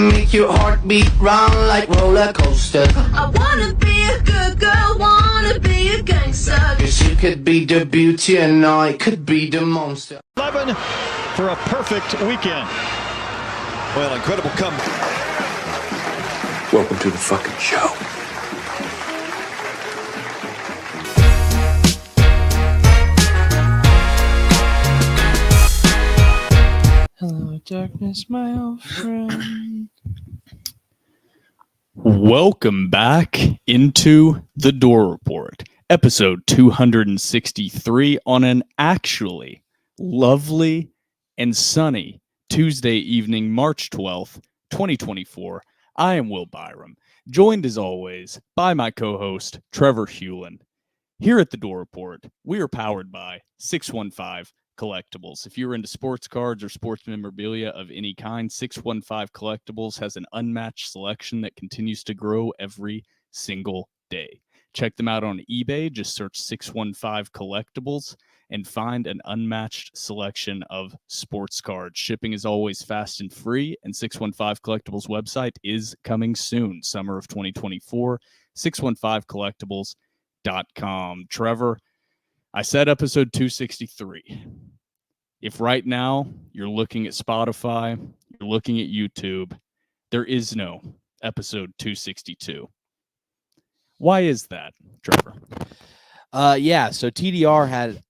make your heartbeat round like roller coaster. I wanna be a good girl, wanna be a gangster. 'Cause you could be the beauty and I could be the monster. 11 for a perfect weekend. Well, incredible comeback. Welcome to the fucking show. Hello, darkness, my old friend. Welcome back into the Door Report, episode 263 on an actually lovely and sunny Tuesday evening, March 12th, 2024. I am Will Byrum, joined as always by my co-host, Trevor Hulan. Here at the Door Report, we are powered by 615 Collectibles. If you're into sports cards or sports memorabilia of any kind, 615 Collectibles has an unmatched selection that continues to grow every single day. Check them out on eBay. Just search 615 Collectibles and find an unmatched selection of sports cards. Shipping is always fast and free, and 615 Collectibles website is coming soon, summer of 2024, 615collectibles.com. Trevor, I said episode 263. If right now you're looking at Spotify, you're looking at YouTube, there is no episode 262. Why is that, Trevor? So TDR had,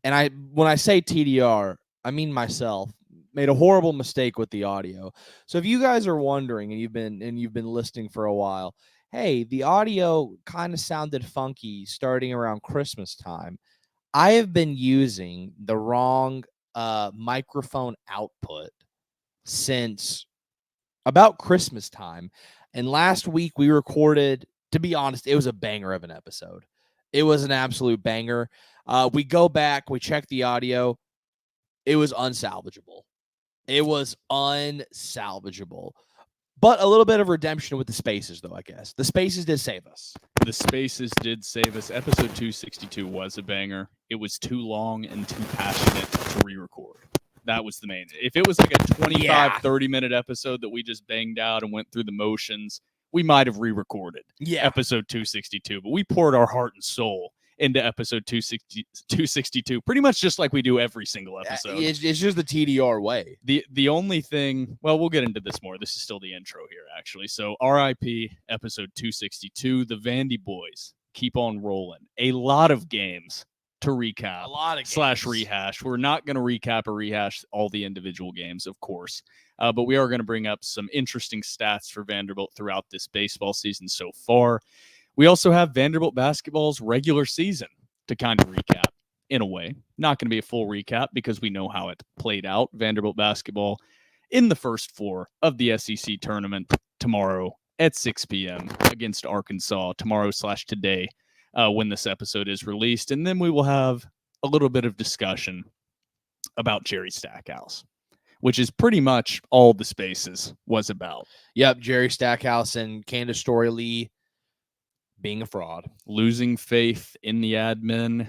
and when I say TDR, I mean myself, made a horrible mistake with the audio. So if you guys are wondering and you've been listening for a while, hey, the audio kind of sounded funky starting around Christmas time. I have been using the wrong microphone output since about Christmas time. And last week we recorded, to be honest, it was a banger of an episode. It was an absolute banger. We go back, we check the audio. It was unsalvageable. But a little bit of redemption with the spaces, though, I guess. The spaces did save us. The spaces did save us. Episode 262 was a banger. It was too long and too passionate to re-record. That was the main. If it was like a 25, 30-minute episode that we just banged out and went through the motions, we might have re-recorded episode 262. But we poured our heart and soul into episode 262, pretty much just like we do every single episode. It's just the TDR way. The only thing, well, we'll get into this more. This is still the intro here, actually. So RIP episode 262, the Vandy boys keep on rolling. A lot of games to recap. / rehash. We're not going to recap or rehash all the individual games, of course. But we are going to bring up some interesting stats for Vanderbilt throughout this baseball season so far. We also have Vanderbilt basketball's regular season to kind of recap in a way. Not going to be a full recap because we know how it played out. Vanderbilt basketball in the first four of the SEC tournament tomorrow at 6 p.m. against Arkansas, tomorrow/today when this episode is released. And then we will have a little bit of discussion about Jerry Stackhouse, which is pretty much all the spaces was about. Yep, Jerry Stackhouse and Candice Storey Lee being a fraud. Losing faith in the admin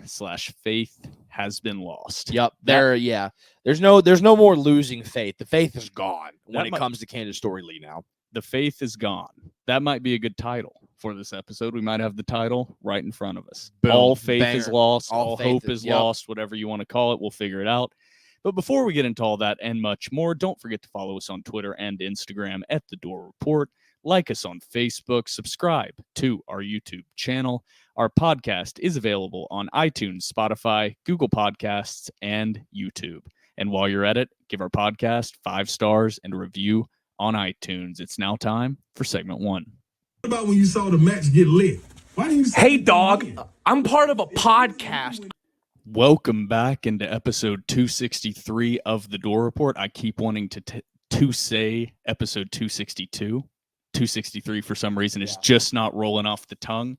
/ faith has been lost. Yep. There's no more losing faith. The faith is gone when it comes to Candice Storey Lee now. The faith is gone. That might be a good title for this episode. We might have the title right in front of us. Boom. All faith Banger. is lost. All hope is yep. lost. Whatever you want to call it, we'll figure it out. But before we get into all that and much more, don't forget to follow us on Twitter and Instagram at The Door Report. Like us on Facebook, subscribe to our YouTube channel. Our podcast is available on iTunes, Spotify, Google Podcasts, and YouTube. And while you're at it, give our podcast 5 stars and a review on iTunes. It's now time for segment 1. What about when you saw the match get lit? Why didn't you say Hey, dog, I'm part of a podcast. Welcome back into episode 263 of The Door Report. I keep wanting to say episode 262. 263 for some reason is just not rolling off the tongue.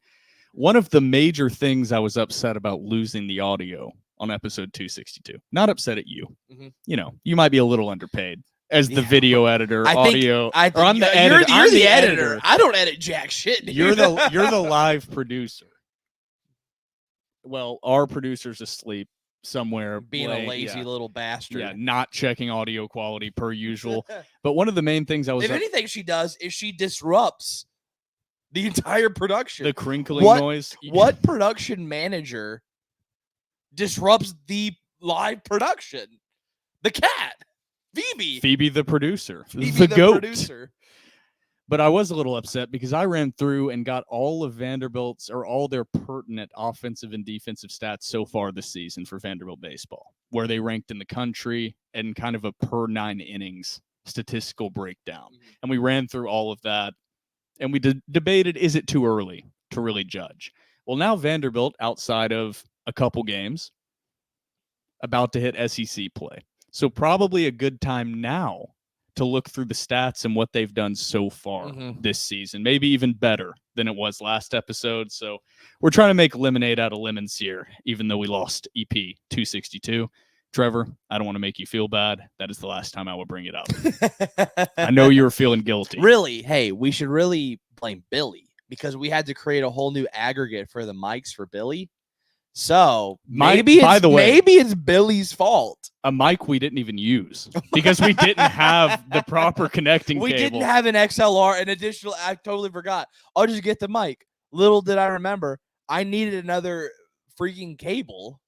One of the major things I was upset about losing the audio on episode 262. Not upset at you. Mm-hmm. You know, you might be a little underpaid as the video editor, I'm the editor. You're the editor. I don't edit jack shit. Dude. You're the live producer. Well, our producer's asleep. somewhere being a lazy little bastard. Yeah, not checking audio quality per usual. But one of the main things I was if anything she does is she disrupts the entire production. The crinkling noise. What production manager disrupts the live production? The cat. Phoebe the producer. Phoebe the goat. producer. But I was a little upset because I ran through and got all of Vanderbilt's or all their pertinent offensive and defensive stats so far this season for Vanderbilt baseball, where they ranked in the country and kind of a per 9 innings statistical breakdown. And we ran through all of that and we debated, is it too early to really judge? Well, now Vanderbilt, outside of a couple games, about to hit SEC play. So probably a good time now to look through the stats and what they've done so far this season, maybe even better than it was last episode. So we're trying to make lemonade out of lemons here, even though we lost EP 262. Trevor, I don't want to make you feel bad. That is the last time I will bring it up. I know you were feeling guilty. Really? Hey, we should really blame Billy because we had to create a whole new aggregate for the mics for Billy. So maybe it's Billy's fault. A mic we didn't even use because we didn't have the proper connecting cable. We didn't have an XLR, an additional. I totally forgot. I'll just get the mic. Little did I remember, I needed another freaking cable.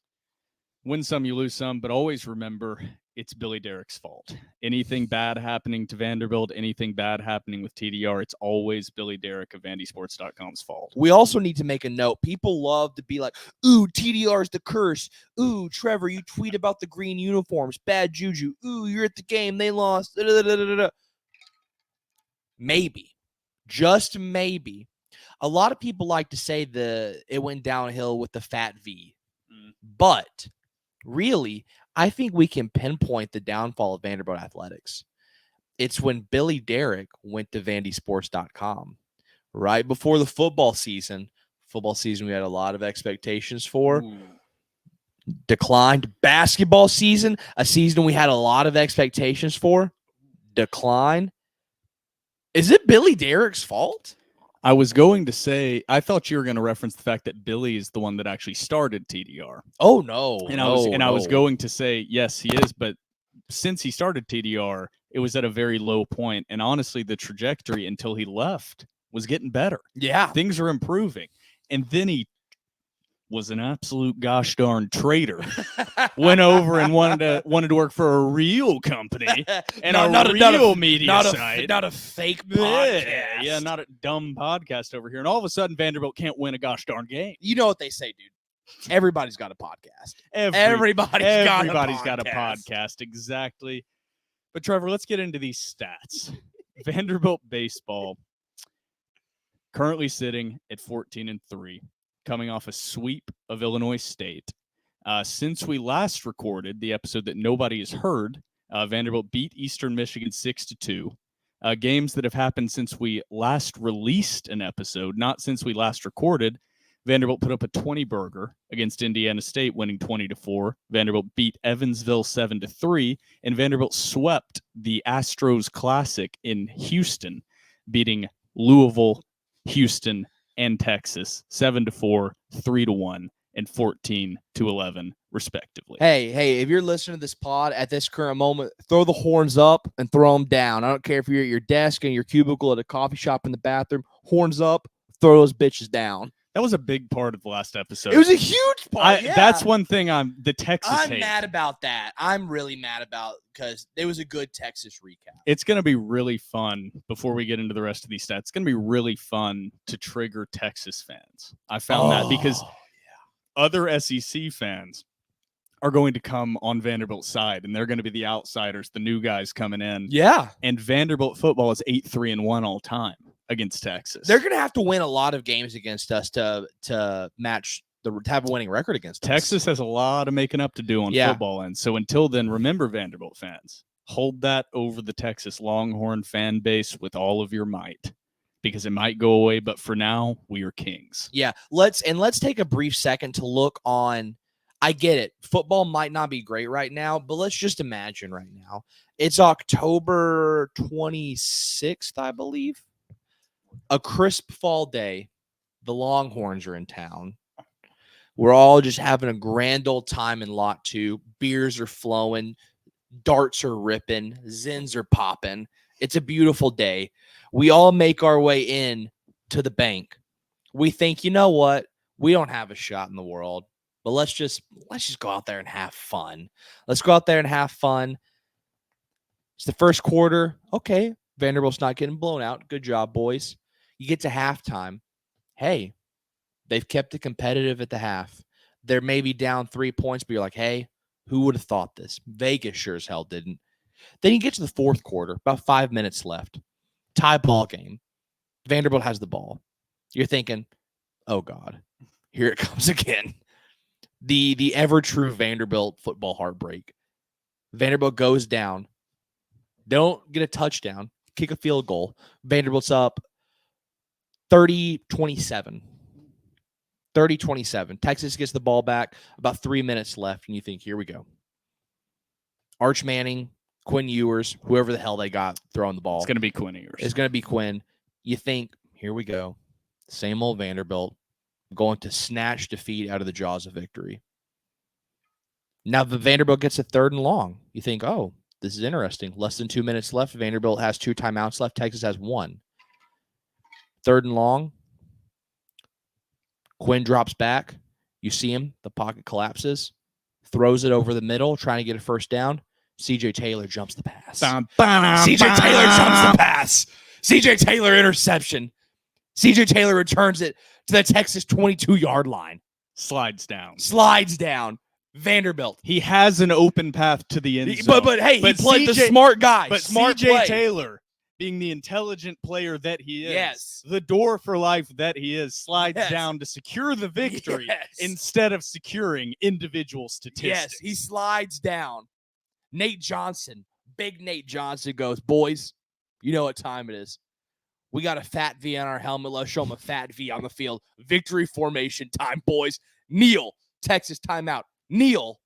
Win some, you lose some, but always remember it's Billy Derek's fault. Anything bad happening to Vanderbilt, anything bad happening with TDR, it's always Billy Derek of VandySports.com's fault. We also need to make a note. People love to be like, ooh, TDR's the curse. Ooh, Trevor, you tweet about the green uniforms. Bad juju. Ooh, you're at the game. They lost. Da, da, da, da, da. Maybe. Just maybe. A lot of people like to say it went downhill with the fat V. But really, I think we can pinpoint the downfall of Vanderbilt athletics. It's when Billy Derek went to VandySports.com right before the football season. Football season we had a lot of expectations for. Declined. Basketball season, a season we had a lot of expectations for. Decline. Is it Billy Derek's fault? I was going to say, I thought you were going to reference the fact that Billy is the one that actually started TDR. Oh, no. I was going to say, yes, he is. But since he started TDR, it was at a very low point. And honestly, the trajectory until he left was getting better. Yeah. Things are improving. And then he was an absolute gosh darn traitor. Went over and wanted to work for a real company and not a real media site. Not a fake podcast. Yeah, not a dumb podcast over here. And all of a sudden, Vanderbilt can't win a gosh darn game. You know what they say, dude. Everybody's got a podcast. Everybody's got a podcast. Exactly. But Trevor, let's get into these stats. Vanderbilt baseball currently sitting at 14-3. Coming off a sweep of Illinois State. Since we last recorded the episode that nobody has heard, Vanderbilt beat Eastern Michigan 6-2. Games that have happened since we last released an episode, not since we last recorded. Vanderbilt put up a 20-burger against Indiana State, winning 20-4. Vanderbilt beat Evansville 7-3, and Vanderbilt swept the Astros Classic in Houston, beating Louisville, Houston, and Texas 7-4, 3-1, and 14-11, respectively. Hey, if you're listening to this pod at this current moment, throw the horns up and throw them down. I don't care if you're at your desk, in your cubicle, at a coffee shop, in the bathroom. Horns up, throw those bitches down. That was a big part of the last episode. It was a huge part. That's one thing the Texas I'm hate. mad about that. I'm really mad about because it was a good Texas recap. It's going to be really fun before we get into the rest of these stats. It's going to be really fun to trigger Texas fans. I found that because other SEC fans are going to come on Vanderbilt's side, and they're going to be the outsiders, the new guys coming in. Yeah. And Vanderbilt football is 8-3-1 all time against Texas. They're going to have to win a lot of games against us to match to have a winning record against us. Texas has a lot of making up to do on football end. So until then, remember, Vanderbilt fans, hold that over the Texas Longhorn fan base with all of your might, because it might go away. But for now, we are kings. Yeah. Let's take a brief second to look on. I get it. Football might not be great right now, but let's just imagine right now. It's October 26th, I believe. A crisp fall day. The Longhorns are in town. We're all just having a grand old time in lot 2. Beers are flowing. Darts are ripping. Zins are popping. It's a beautiful day. We all make our way in to the bank. We think, you know what? We don't have a shot in the world, but let's just go out there and have fun. Let's go out there and have fun. It's the first quarter. Okay, Vanderbilt's not getting blown out. Good job, boys. You get to halftime. Hey, they've kept it competitive at the half. They're maybe down 3 points, but you're like, hey, who would have thought this? Vegas sure as hell didn't. Then you get to the fourth quarter, about 5 minutes left. Tie ball game. Vanderbilt has the ball. You're thinking, oh, God, here it comes again. The ever-true Vanderbilt football heartbreak. Vanderbilt goes down. Don't get a touchdown. Kick a field goal. Vanderbilt's up 30-27. 30-27. Texas gets the ball back. About 3 minutes left, and you think, here we go. Arch Manning, Quinn Ewers, whoever the hell they got throwing the ball. It's going to be Quinn Ewers. It's going to be Quinn. You think, here we go. Same old Vanderbilt going to snatch defeat out of the jaws of victory. Now the Vanderbilt gets a 3rd and long. You think, oh, this is interesting. Less than 2 minutes left. Vanderbilt has 2 timeouts left. Texas has 1. 3rd and long. Quinn drops back. You see him. The pocket collapses. Throws it over the middle, trying to get a first down. CJ Taylor jumps the pass. CJ Taylor jumps the pass. CJ Taylor interception. CJ Taylor returns it to the Texas 22-yard line. Slides down. Vanderbilt. He has an open path to the end zone. But hey, he played the smart guy. But smart CJ play. Taylor, being the intelligent player that he is, yes, the door for life that he is, slides yes, down to secure the victory yes, instead of securing individual statistics. Yes, he slides down. Nate Johnson, big Nate Johnson goes, boys, you know what time it is. We got a fat V on our helmet. Let's show him a fat V on the field. Victory formation time, boys. Kneel. Texas timeout. Kneel.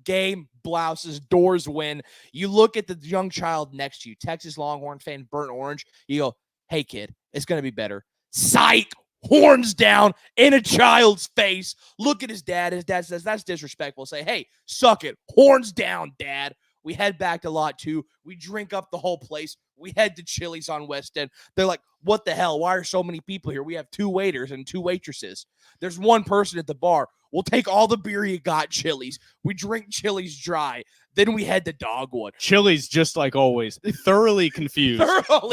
Game, blouses, doors win. You look at the young child next to you, Texas Longhorn fan, burnt orange. You go, hey, kid, it's going to be better. Psych. Horns down in a child's face. Look at his dad. His dad says, that's disrespectful. Say, hey, suck it. Horns down, Dad. We head back to lot 2. We drink up the whole place. We head to Chili's on West End. They're like, what the hell? Why are so many people here? We have 2 waiters and 2 waitresses. There's 1 person at the bar. We'll take all the beer you got, Chili's. We drink Chili's dry. Then we head to Dogwood. Chili's, just like always, thoroughly confused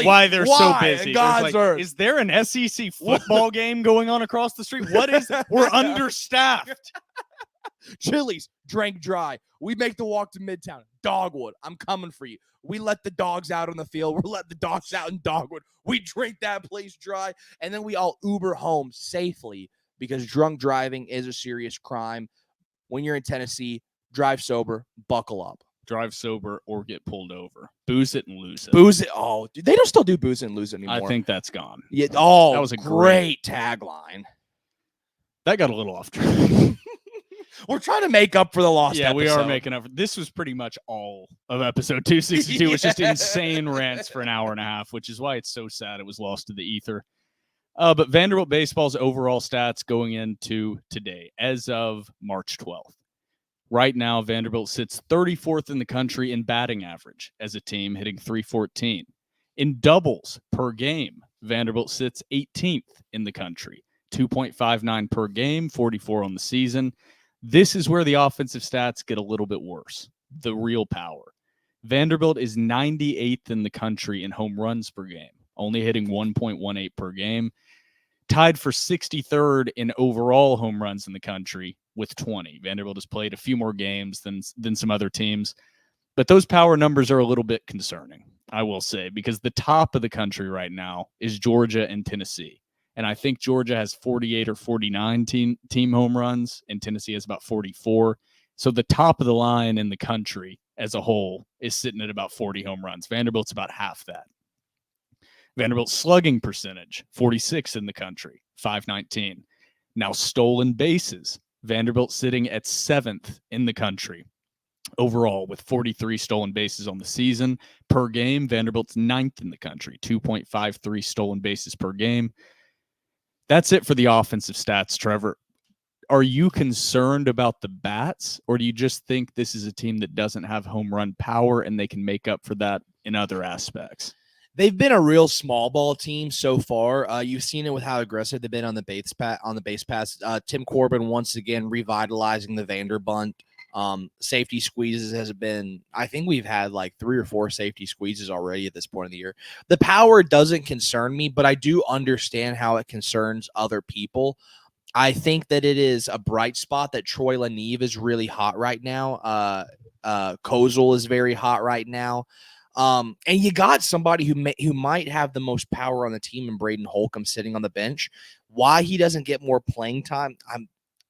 why they're so busy. God's earth. Is there an SEC football game going on across the street? What is it? We're understaffed. Chili's drank dry. We make the walk to Midtown. Dogwood, I'm coming for you. We let the dogs out on the field. We're letting the dogs out in Dogwood. We drink that place dry, and then we all Uber home safely because drunk driving is a serious crime. When you're in Tennessee, drive sober, buckle up. Drive sober or get pulled over. Booze it and lose it. Booze it. Oh, dude, they don't still do booze it and lose it anymore. I think that's gone. Yeah. Oh, that was a great tagline. That got a little off track. We're trying to make up for the lost episode. We are making up. This was pretty much all of episode 262. It was just insane rants for an hour and a half, which is why it's so sad it was lost to the ether. But Vanderbilt baseball's overall stats going into today, as of March 12th. Right now, Vanderbilt sits 34th in the country in batting average as a team, hitting .314. In doubles per game, Vanderbilt sits 18th in the country, 2.59 per game, 44 on the season. This is where the offensive stats get a little bit worse. The real power. Vanderbilt is 98th in the country in home runs per game, only hitting 1.18 per game. Tied for 63rd in overall home runs in the country with 20. Vanderbilt has played a few more games than some other teams, but those power numbers are a little bit concerning, I will say, because the top of the country right now is Georgia and Tennessee. And I think Georgia has 48 or 49 team home runs, and Tennessee has about 44. So the top of the line in the country as a whole is sitting at about 40 home runs. Vanderbilt's about half that. Vanderbilt's slugging percentage, 46 in the country, .519. Now stolen bases, Vanderbilt sitting at 7th in the country overall with 43 stolen bases on the season. Per game, Vanderbilt's 9th in the country, 2.53 stolen bases per game. That's it for the offensive stats, Trevor. are you concerned about the bats, or do you just think this is a team that doesn't have home run power and they can make up for that in other aspects? They've been a real small ball team so far. You've seen it with how aggressive they've been on the base pass. Tim Corbin once again revitalizing the Vanderbilt. Safety squeezes has been, I think we've had like 3 or 4 safety squeezes already at this point in the year. The power doesn't concern me, but I do understand how it concerns other people. I think that it is a bright spot that Troy Leneve is really hot right now. Kozel is very hot right now. And you got somebody who might have the most power on the team in Braden Holcomb sitting on the bench. Why he doesn't get more playing time,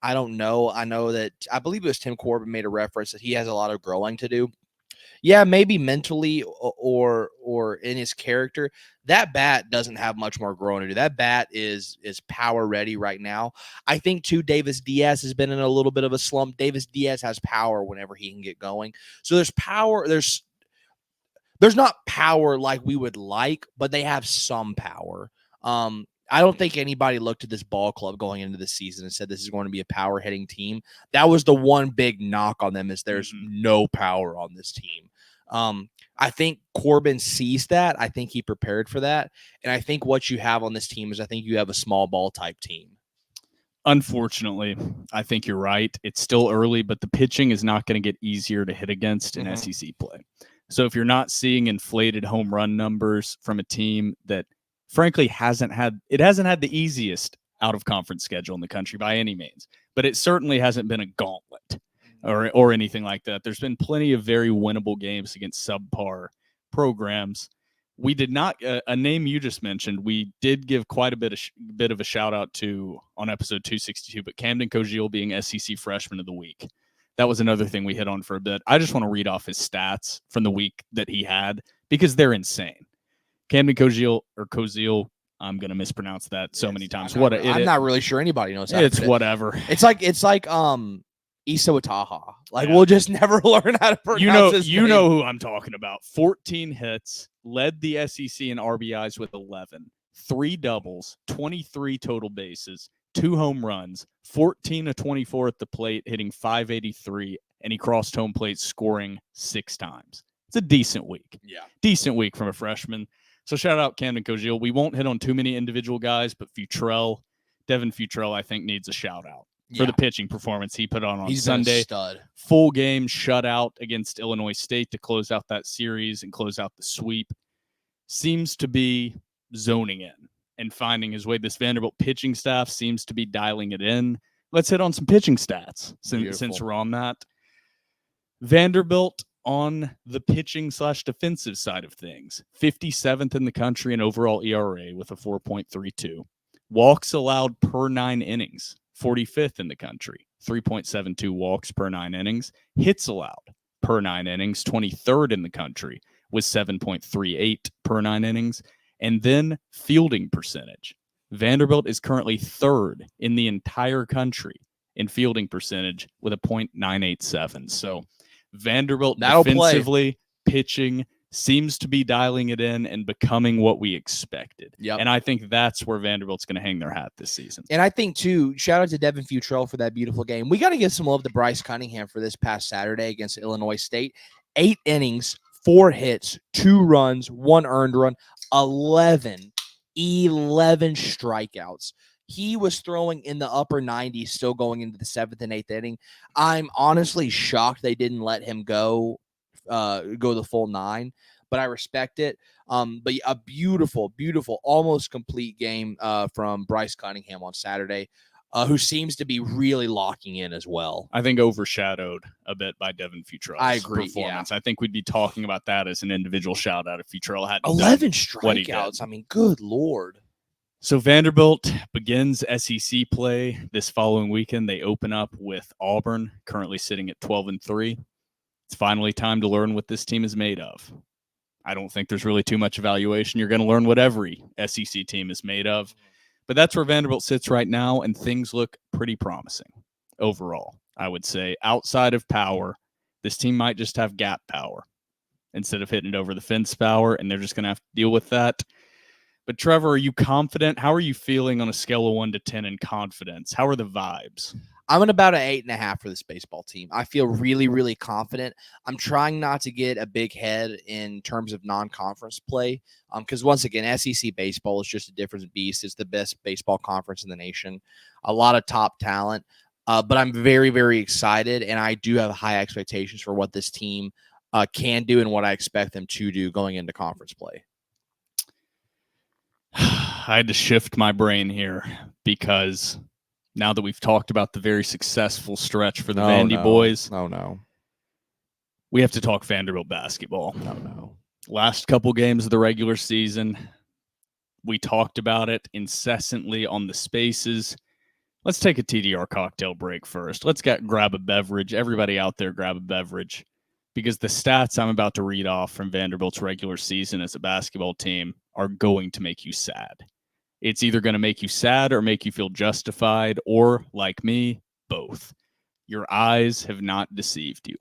I don't know. I know that I believe it was Tim Corbin made a reference that he has a lot of growing to do. Yeah, maybe mentally or in his character. That bat doesn't have much more growing to do. That bat is power ready right now. I think too, Davis Diaz has been in a little bit of a slump. Davis Diaz has power whenever he can get going. So there's power. There's not power like we would like, but they have some power. I don't think anybody looked at this ball club going into the season and said this is going to be a power hitting team. That was the one big knock on them, is there's no power on this team. I think Corbin sees that. I think he prepared for that. And I think what you have on this team is I think you have a small ball type team. Unfortunately, I think you're right. It's still early, but the pitching is not going to get easier to hit against in SEC play. So if you're not seeing inflated home run numbers from a team that frankly hasn't had the easiest out of conference schedule in the country by any means, but it certainly hasn't been a gauntlet or anything like that. There's been plenty of very winnable games against subpar programs. We did not a name you just mentioned. We did give quite a bit of a shout out to on episode 262, but Camden Cogiel being SEC Freshman of the Week. That was another thing we hit on for a bit. I just want to read off his stats from the week that he had because they're insane. Camden Cogiel, I'm going to mispronounce that so many times. I'm not really sure anybody knows that. It's whatever. It's like Issa Wataha. We'll just never learn how to pronounce his name. You know who I'm talking about. 14 hits, led the SEC in RBIs with 11, 3 doubles, 23 total bases, 2 home runs, 14 of 24 at the plate, hitting .583, and he crossed home plate scoring 6 times. It's a decent week. Yeah. Decent week from a freshman. So shout out Camden Cogiel. We won't hit on too many individual guys, but Devin Futrell, I think, needs a shout out for the pitching performance he put on He's Sunday. Been a stud. Full game shutout against Illinois State to close out that series and close out the sweep. Seems to be zoning in and finding his way. This Vanderbilt pitching staff seems to be dialing it in. Let's hit on some pitching stats since we're on that. Vanderbilt on the pitching/defensive side of things, 57th in the country in overall ERA with a 4.32. Walks allowed per 9 innings, 45th in the country, 3.72 walks per 9 innings. Hits allowed per 9 innings, 23rd in the country with 7.38 per 9 innings. And then fielding percentage. Vanderbilt is currently 3rd in the entire country in fielding percentage with a .987. So Vanderbilt defensively, pitching, seems to be dialing it in and becoming what we expected. Yep. And I think that's where Vanderbilt's going to hang their hat this season. And I think, too, shout out to Devin Futrell for that beautiful game. We got to give some love to Bryce Cunningham for this past Saturday against Illinois State. 8 innings, 4 hits, 2 runs, 1 earned run, 11 strikeouts. He was throwing in the upper 90s still going into the 7th and 8th inning. I'm honestly shocked they didn't let him go the full 9, but I respect it. But a beautiful, almost complete game from Bryce Cunningham on Saturday, who seems to be really locking in as well. I think overshadowed a bit by Devin Futrell's I agree, performance. Yeah. I think we'd be talking about that as an individual shout out if Futrell had 11 strikeouts. I mean, good Lord. So Vanderbilt begins SEC play this following weekend. They open up with Auburn, currently sitting at 12-3. It's finally time to learn what this team is made of. I don't think there's really too much evaluation. You're going to learn what every SEC team is made of. But that's where Vanderbilt sits right now, and things look pretty promising overall. I would say outside of power, this team might just have gap power instead of hitting it over the fence power, and they're just going to have to deal with that. But Trevor, are you confident? How are you feeling on a scale of 1 to 10 in confidence? How are the vibes? I'm at about an 8.5 for this baseball team. I feel really, really confident. I'm trying not to get a big head in terms of non-conference play because, once again, SEC baseball is just a different beast. It's the best baseball conference in the nation. A lot of top talent. But I'm very, very excited, and I do have high expectations for what this team can do and what I expect them to do going into conference play. I had to shift my brain here because now that we've talked about the very successful stretch for the Vandy boys, we have to talk Vanderbilt basketball. Last couple games of the regular season, we talked about it incessantly on the spaces. Let's take a TDR cocktail break first. Let's grab a beverage. Everybody out there, grab a beverage, because the stats I'm about to read off from Vanderbilt's regular season as a basketball team are going to make you sad. It's either going to make you sad or make you feel justified, or, like me, both. Your eyes have not deceived you.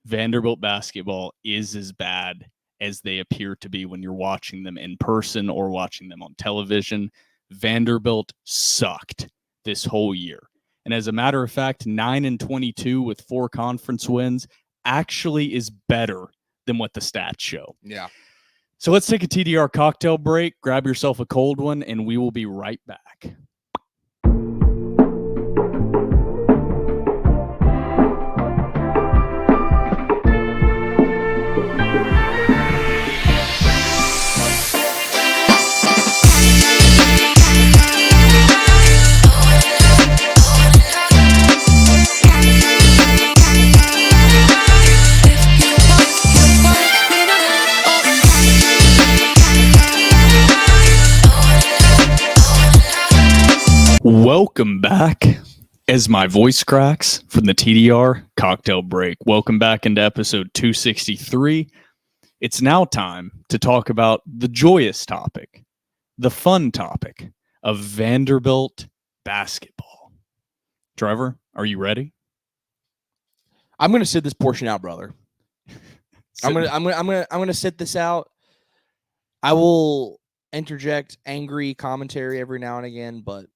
Vanderbilt basketball is as bad as they appear to be when you're watching them in person or watching them on television. Vanderbilt sucked this whole year. And as a matter of fact, 9-22 with 4 conference wins actually is better than what the stats show. Yeah. So let's take a TDR cocktail break, grab yourself a cold one, and we will be right back. Welcome back as my voice cracks from the TDR cocktail break. Welcome back into episode 263. It's now time to talk about the joyous topic, the fun topic of Vanderbilt basketball. Trevor, are you ready? I'm going to sit this portion out, brother. I'm going to sit this out. I will interject angry commentary every now and again, but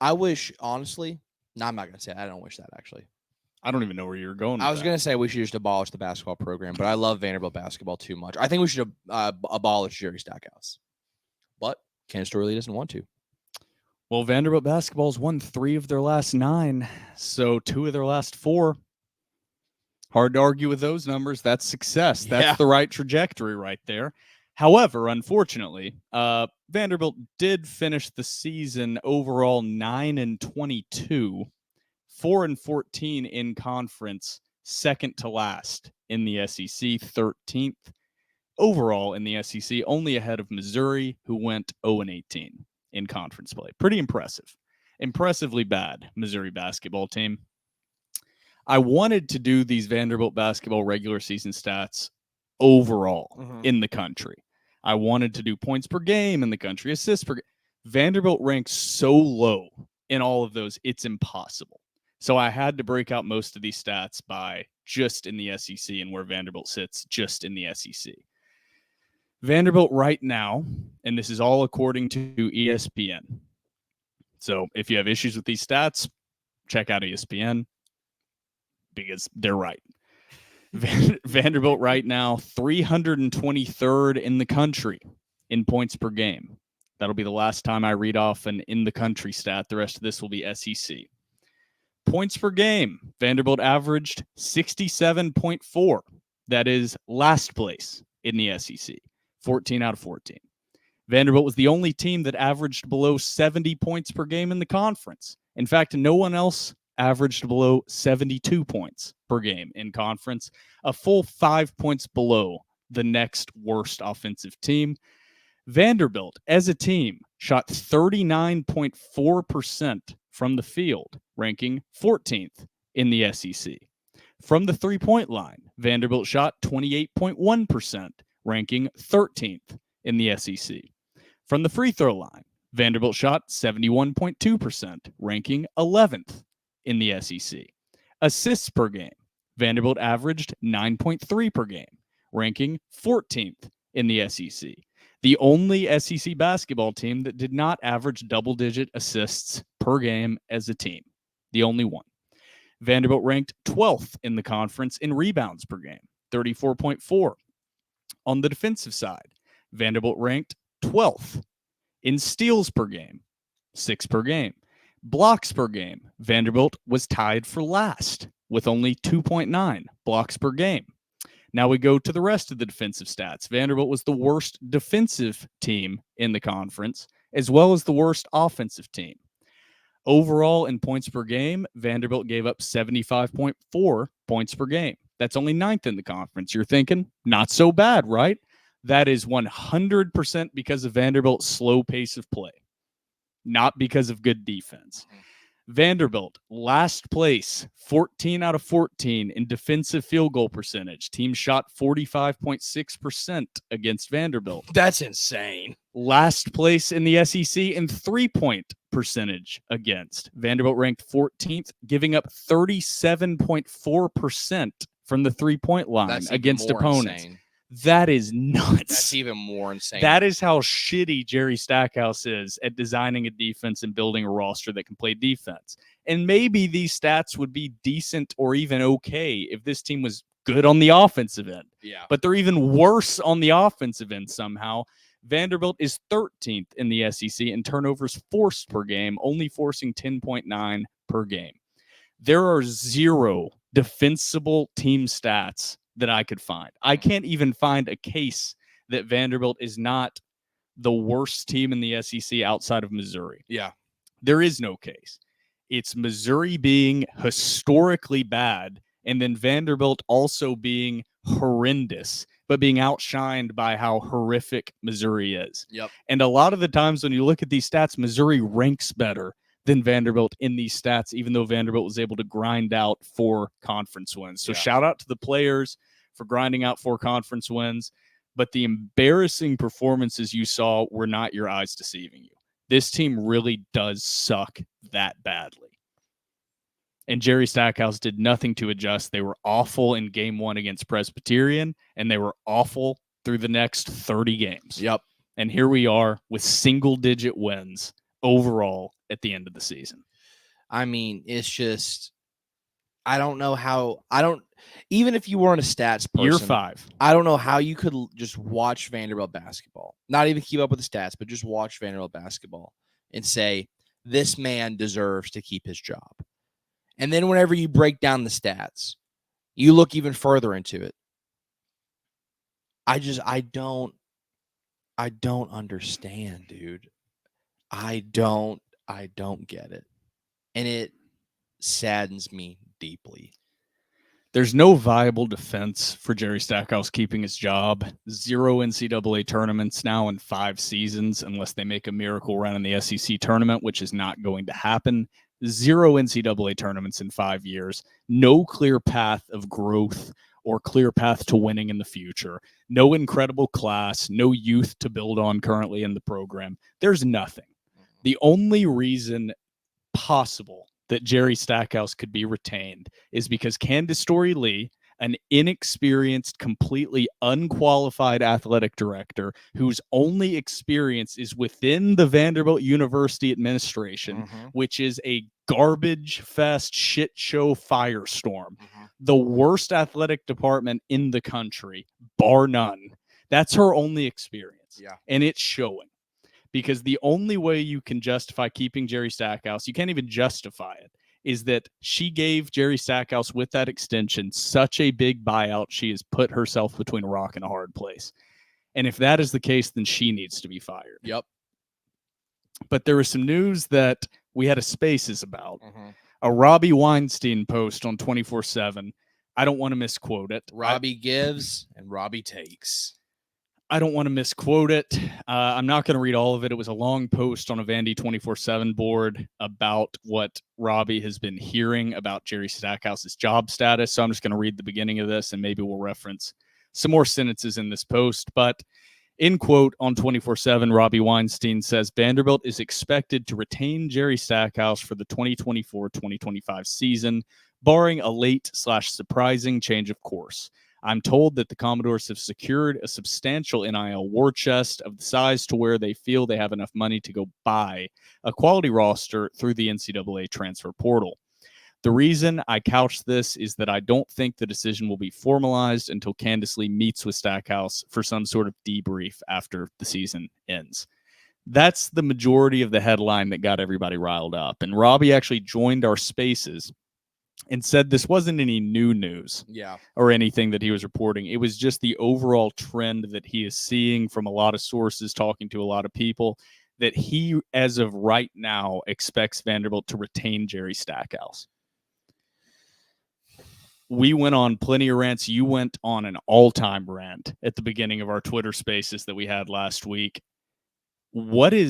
I wish, honestly, no, I'm not going to say that. I don't wish that, actually. I don't even know where you're going. I was going to say we should just abolish the basketball program, but I love Vanderbilt basketball too much. I think we should abolish Jerry Stackhouse. But Candice Storey Lee doesn't want to. Well, Vanderbilt basketball's won 3 of their last 9, so 2 of their last 4. Hard to argue with those numbers. That's success. That's the right trajectory right there. However, unfortunately, Vanderbilt did finish the season overall 9-22, 4-14 in conference, second to last in the SEC, 13th overall in the SEC, only ahead of Missouri, who went 0-18 in conference play. Pretty impressive. Impressively bad Missouri basketball team. I wanted to do these Vanderbilt basketball regular season stats overall in the country. I wanted to do points per game in the country, assists per game. Vanderbilt ranks so low in all of those, it's impossible. So I had to break out most of these stats by just in the SEC and where Vanderbilt sits just in the SEC. Vanderbilt right now, and this is all according to ESPN. So if you have issues with these stats, check out ESPN because they're right. Vanderbilt right now, 323rd in the country in points per game. That'll be the last time I read off an in the country stat. The rest of this will be SEC. Points per game, Vanderbilt averaged 67.4. That is last place in the SEC, 14 out of 14. Vanderbilt was the only team that averaged below 70 points per game in the conference. In fact, no one else averaged below 72 points per game in conference, a full 5 points below the next worst offensive team. Vanderbilt, as a team, shot 39.4% from the field, ranking 14th in the SEC. From the three-point line, Vanderbilt shot 28.1%, ranking 13th in the SEC. From the free throw line, Vanderbilt shot 71.2%, ranking 11th in the SEC. Assists per game, Vanderbilt averaged 9.3 per game, ranking 14th in the SEC. The only SEC basketball team that did not average double-digit assists per game as a team. The only one. Vanderbilt ranked 12th in the conference in rebounds per game, 34.4. On the defensive side, Vanderbilt ranked 12th in steals per game, 6 per game. Blocks per game, Vanderbilt was tied for last with only 2.9 blocks per game. Now we go to the rest of the defensive stats. Vanderbilt was the worst defensive team in the conference, as well as the worst offensive team. Overall, in points per game, Vanderbilt gave up 75.4 points per game. That's only 9th in the conference. You're thinking, not so bad, right? That is 100% because of Vanderbilt's slow pace of play, not because of good defense. Vanderbilt, last place, 14 out of 14 in defensive field goal percentage. Team shot 45.6% against Vanderbilt. That's insane. Last place in the SEC in three-point percentage against. Vanderbilt ranked 14th, giving up 37.4% from the three-point line against opponents. Insane. That is nuts. That's even more insane. That is how shitty Jerry Stackhouse is at designing a defense and building a roster that can play defense. And maybe these stats would be decent or even okay if this team was good on the offensive end. Yeah. But they're even worse on the offensive end somehow. Vanderbilt is 13th in the SEC in turnovers forced per game, only forcing 10.9 per game. There are 0 defensible team stats that I could find. I can't even find a case that Vanderbilt is not the worst team in the SEC outside of Missouri. Yeah. There is no case. It's Missouri being historically bad, and then Vanderbilt also being horrendous, but being outshined by how horrific Missouri is. Yep. And a lot of the times when you look at these stats, Missouri ranks better than Vanderbilt in these stats, even though Vanderbilt was able to grind out 4 conference wins. So shout out to the players for grinding out 4 conference wins, but the embarrassing performances you saw were not your eyes deceiving you. This team really does suck that badly. And Jerry Stackhouse did nothing to adjust. They were awful in game 1 against Presbyterian, and they were awful through the next 30 games. Yep. And here we are with single-digit wins overall at the end of the season. I mean, it's just, I don't know how, even if you weren't a stats person. Year 5. I don't know how you could just watch Vanderbilt basketball, not even keep up with the stats, but just watch Vanderbilt basketball and say, this man deserves to keep his job. And then whenever you break down the stats, you look even further into it. I don't understand, dude. I don't get it. And it saddens me deeply. There's no viable defense for Jerry Stackhouse keeping his job. 0 NCAA tournaments now in 5 seasons, unless they make a miracle run in the SEC tournament, which is not going to happen. 0 NCAA tournaments in 5 years. No clear path of growth or clear path to winning in the future. No incredible class, no youth to build on currently in the program. There's nothing. The only reason possible that Jerry Stackhouse could be retained is because Candice Storey Lee, an inexperienced, completely unqualified athletic director whose only experience is within the Vanderbilt University administration, which is a garbage fest shit show firestorm. The worst athletic department in the country, bar none. That's her only experience. Yeah. And it's showing. Because the only way you can justify keeping Jerry Stackhouse, you can't even justify it, is that she gave Jerry Stackhouse with that extension such a big buyout, she has put herself between a rock and a hard place. And if that is the case, then she needs to be fired. Yep. But there was some news that we had a Spaces about. A Robbie Weinstein post on 24/7. I don't want to misquote it. Robbie gives and Robbie takes. I don't want to misquote it. I'm not going to read all of it. It was a long post on a Vandy 24/7 board about what Robbie has been hearing about Jerry Stackhouse's job status. So I'm just going to read the beginning of this, and maybe we'll reference some more sentences in this post. But in quote on 24/7, Robbie Weinstein says, Vanderbilt is expected to retain Jerry Stackhouse for the 2024-2025 season, barring a late/surprising change of course. I'm told that the Commodores have secured a substantial NIL war chest of the size to where they feel they have enough money to go buy a quality roster through the NCAA transfer portal. The reason I couch this is that I don't think the decision will be formalized until Candice Lee meets with Stackhouse for some sort of debrief after the season ends. That's the majority of the headline that got everybody riled up. And Robbie actually joined our spaces and said this wasn't any new news or anything that he was reporting. It was just the overall trend that he is seeing from a lot of sources, talking to a lot of people, that he, as of right now, expects Vanderbilt to retain Jerry Stackhouse. We went on plenty of rants. You went on an all-time rant at the beginning of our Twitter spaces that we had last week. They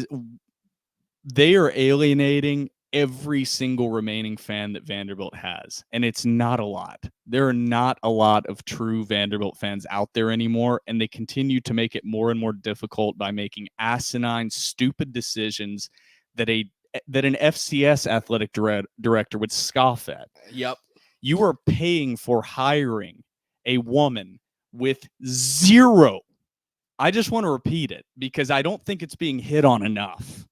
are alienating every single remaining fan that Vanderbilt has, and it's not a lot. There are not a lot of true Vanderbilt fans out there anymore, and they continue to make it more and more difficult by making asinine, stupid decisions that an FCS athletic director would scoff at. Yep. You are paying for hiring a woman with zero. I just want to repeat it because I don't think it's being hit on enough.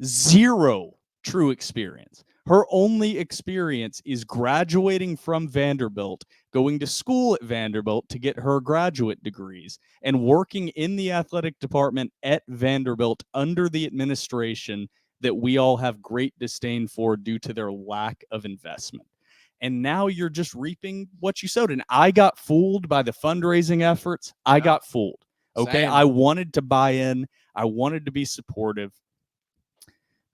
Zero true experience. Her only experience is graduating from Vanderbilt, going to school at Vanderbilt to get her graduate degrees, and working in the athletic department at Vanderbilt under the administration that we all have great disdain for due to their lack of investment. And now you're just reaping what you sowed. And I got fooled by the fundraising efforts. I got fooled. Okay. Same. I wanted to buy in. I wanted to be supportive.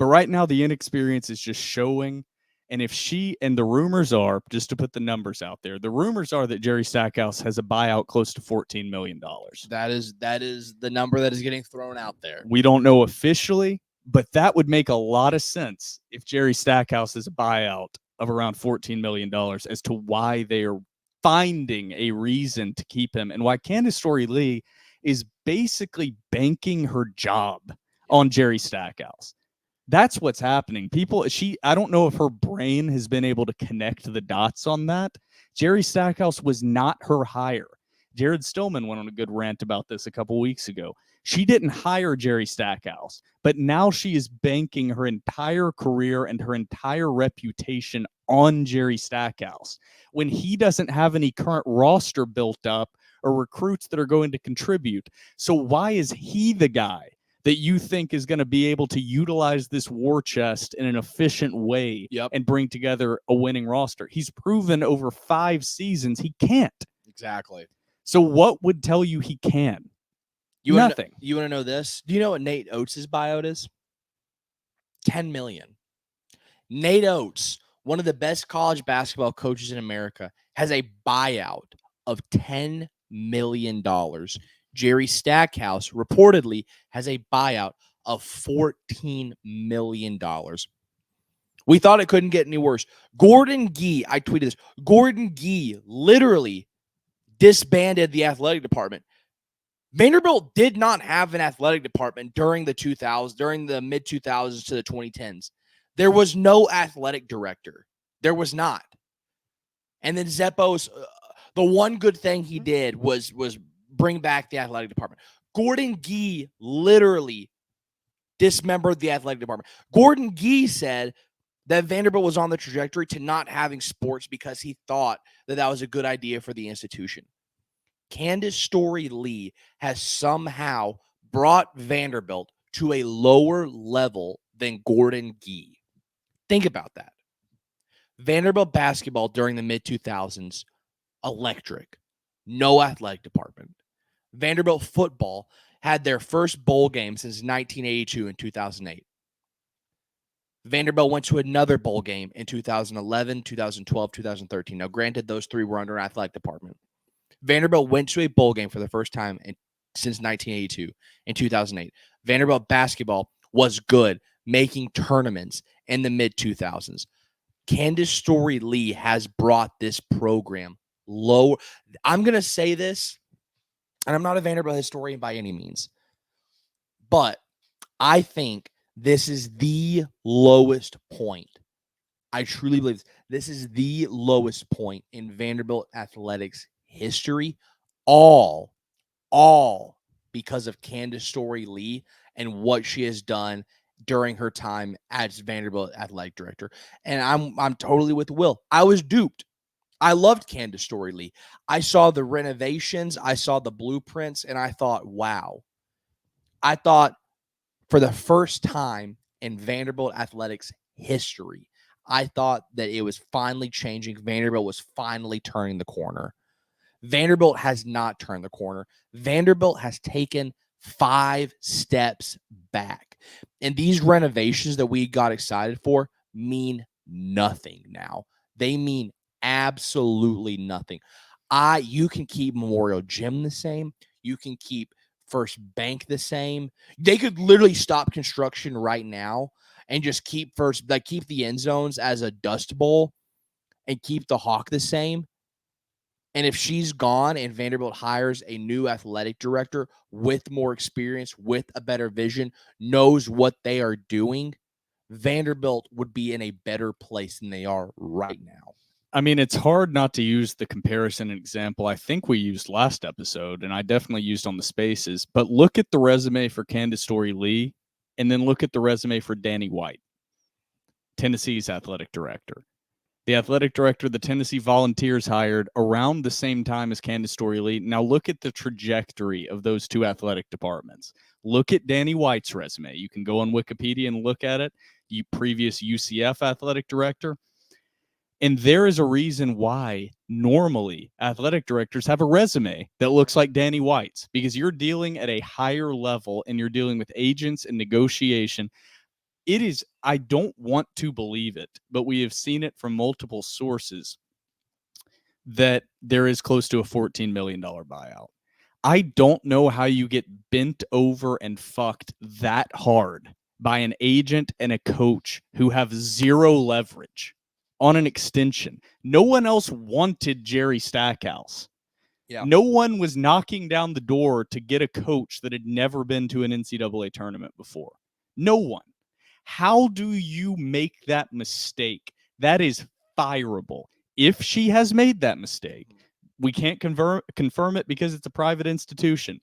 But right now, the inexperience is just showing. And if the rumors are, just to put the numbers out there, the rumors are that Jerry Stackhouse has a buyout close to $14 million. That is the number that is getting thrown out there. We don't know officially, but that would make a lot of sense if Jerry Stackhouse is a buyout of around $14 million as to why they are finding a reason to keep him and why Candice Storey Lee is basically banking her job on Jerry Stackhouse. That's what's happening. I don't know if her brain has been able to connect the dots on that. Jerry Stackhouse was not her hire. Jared Stillman went on a good rant about this a couple weeks ago. She didn't hire Jerry Stackhouse, but now she is banking her entire career and her entire reputation on Jerry Stackhouse when he doesn't have any current roster built up or recruits that are going to contribute. So why is he the guy that you think is going to be able to utilize this war chest in an efficient way and bring together a winning roster? He's proven over 5 seasons he can't. Exactly. So what would tell you he can? Nothing. You want to know this? Do you know what Nate Oates' buyout is? $10 million. Nate Oates, one of the best college basketball coaches in America, has a buyout of $10 million. Jerry Stackhouse reportedly has a buyout of $14 million. We thought it couldn't get any worse. Gordon Gee, I tweeted this. Gordon Gee literally disbanded the athletic department. Vanderbilt did not have an athletic department during the mid 2000s to the 2010s. There was no athletic director. There was not. And then Zeppo's the one good thing he did was bring back the athletic department. Gordon Gee literally dismembered the athletic department. Gordon Gee said that Vanderbilt was on the trajectory to not having sports because he thought that was a good idea for the institution. Candice Storey Lee has somehow brought Vanderbilt to a lower level than Gordon Gee. Think about that. Vanderbilt basketball during the mid-2000s, electric. No athletic department. Vanderbilt football had their first bowl game since 1982 and 2008. Vanderbilt went to another bowl game in 2011, 2012, 2013. Now, granted, those three were under an athletic department. Vanderbilt went to a bowl game for the first time since 1982 in 2008. Vanderbilt basketball was good, making tournaments in the mid-2000s. Candice Storey Lee has brought this program lower. I'm going to say this, and I'm not a Vanderbilt historian by any means, but I think this is the lowest point. I truly believe this is the lowest point in Vanderbilt athletics history, all because of Candice Storey Lee and what she has done during her time as Vanderbilt athletic director. And I'm totally with Will. I was duped. I loved Candice Storey Lee. I saw the renovations, I saw the blueprints, and I thought, wow. I thought for the first time in Vanderbilt athletics history, I thought that it was finally changing. Vanderbilt was finally turning the corner. Vanderbilt has not turned the corner. Vanderbilt has taken 5 steps back. And these renovations that we got excited for mean nothing now. They mean absolutely nothing. You can keep Memorial Gym the same. You can keep First Bank the same. They could literally stop construction right now and just keep keep the end zones as a dust bowl and keep the Hawk the same. And if she's gone and Vanderbilt hires a new athletic director with more experience, with a better vision, knows what they are doing, Vanderbilt would be in a better place than they are right now. I mean, it's hard not to use the comparison and example I think we used last episode, and I definitely used on the spaces, but look at the resume for Candice Storey Lee, and then look at the resume for Danny White, Tennessee's athletic director. The athletic director the Tennessee Volunteers hired around the same time as Candice Storey Lee. Now look at the trajectory of those two athletic departments. Look at Danny White's resume. You can go on Wikipedia and look at it. Previous UCF athletic director. And there is a reason why normally athletic directors have a resume that looks like Danny White's, because you're dealing at a higher level and you're dealing with agents and negotiation. It is, I don't want to believe it, but we have seen it from multiple sources that there is close to a $14 million buyout. I don't know how you get bent over and fucked that hard by an agent and a coach who have zero leverage on an extension. No one else wanted Jerry Stackhouse. Yeah. No one was knocking down the door to get a coach that had never been to an NCAA tournament before. No one. How do you make that mistake? That is fireable. If she has made that mistake, we can't confirm it because it's a private institution.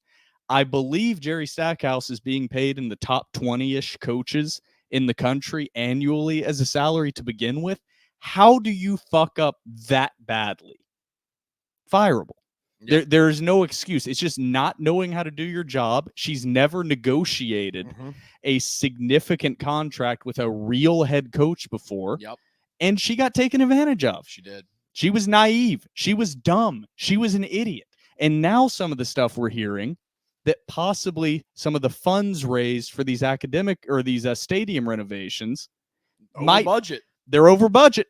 I believe Jerry Stackhouse is being paid in the top 20-ish coaches in the country annually as a salary to begin with. How do you fuck up that badly? Fireable. Yep. There is no excuse. It's just not knowing how to do your job. She's never negotiated a significant contract with a real head coach before. Yep. And she got taken advantage of. She did. She was naive. She was dumb. She was an idiot. And now some of the stuff we're hearing that possibly some of the funds raised for these academic or these stadium renovations budget. They're over budget.